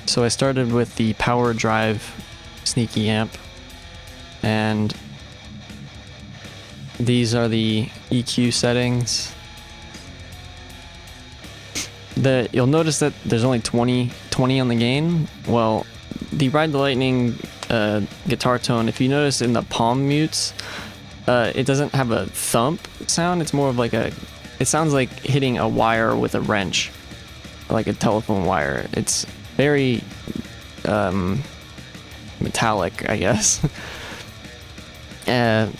So I started with the power drive sneaky amp, and these are the EQ settings. You'll notice that there's only 20 on the gain. Well, the Ride the Lightning guitar tone, if you notice in the palm mutes, it doesn't have a thump sound. It's more of like it sounds like hitting a wire with a wrench, like a telephone wire. It's very metallic, I guess.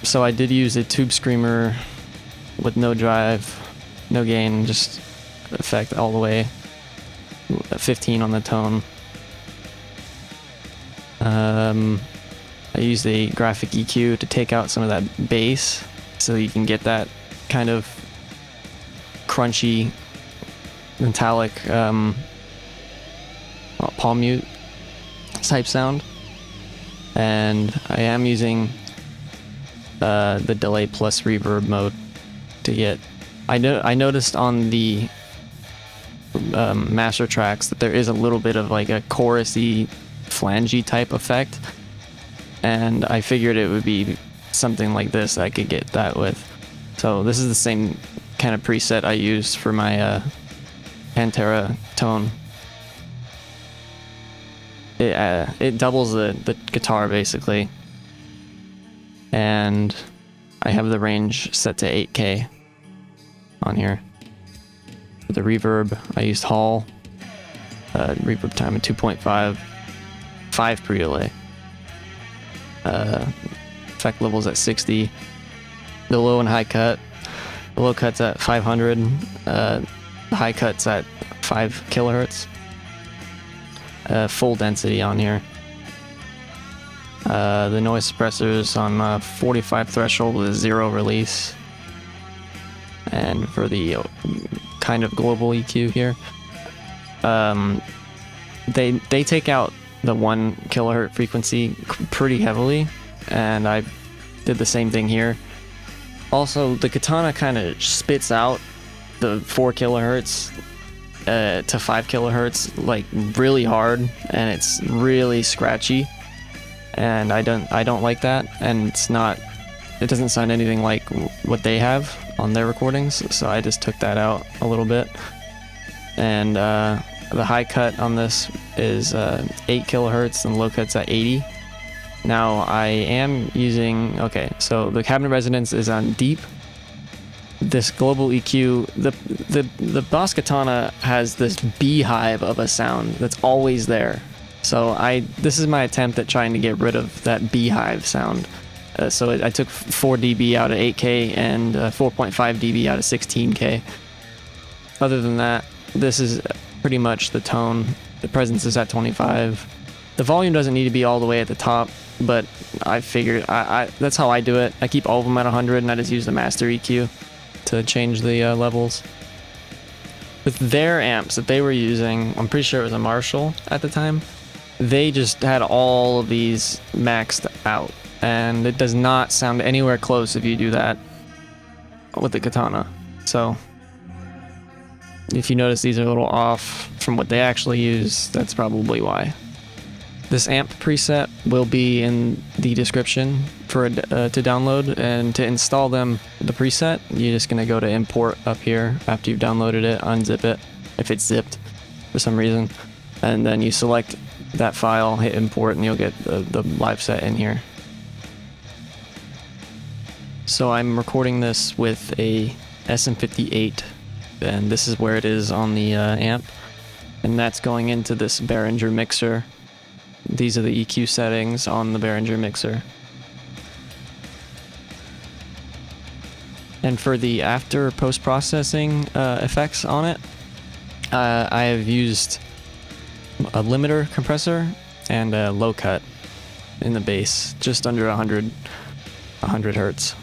So I did use a tube screamer with no drive, no gain, just effect all the way, 15 on the tone. I used a graphic EQ to take out some of that bass so you can get that kind of crunchy metallic palm mute type sound. And I am using the delay plus reverb mode to get. I noticed on the master tracks that there is a little bit of like a chorusy, flangey type effect, and I figured it would be something like this I could get that with. So this is the same kind of preset I used for my Pantera tone. It doubles the guitar basically, and I have the range set to 8K on here. For the reverb, I used Hall, reverb time at 2.5, 5 pre-delay. Effect levels at 60. The low and high cut. The low cut's at 500. The high cut's at 5 kilohertz. Full density on here. The noise suppressors on 45 threshold with 0 release. And for the kind of global EQ here, they take out the 1 kilohertz frequency pretty heavily, and I did the same thing here. Also, the Katana kind of spits out the 4 kilohertz to 5 kilohertz like really hard, and it's really scratchy, and I don't like that, and it doesn't sound anything like what they have on their recordings, so I just took that out a little bit. And the high cut on this is 8 kilohertz and low cut's at 80. Now I am using, so the cabinet resonance is on deep. This global EQ, the Boss Katana has this beehive of a sound that's always there. So this is my attempt at trying to get rid of that beehive sound. So I took 4 dB out of 8K and 4.5 dB out of 16K. Other than that, this is pretty much the tone. The presence is at 25. The volume doesn't need to be all the way at the top, but I figured that's how I do it. I keep all of them at 100, and I just use the master EQ to change the levels. With their amps that they were using, I'm pretty sure it was a Marshall at the time, they just had all of these maxed out, and it does not sound anywhere close if you do that with the Katana. So if you notice these are a little off from what they actually use, that's probably why. This amp preset will be in the description for to download, and to install the preset, you're just gonna go to import up here after you've downloaded it, unzip it if it's zipped for some reason, and then you select that file, hit import, and you'll get the live set in here. So I'm recording this with a SM58, and this is where it is on the amp, and that's going into this Behringer mixer. These are the EQ settings on the Behringer mixer. And for the after post-processing effects on it, I have used a limiter compressor and a low cut in the bass, just under 100 hertz.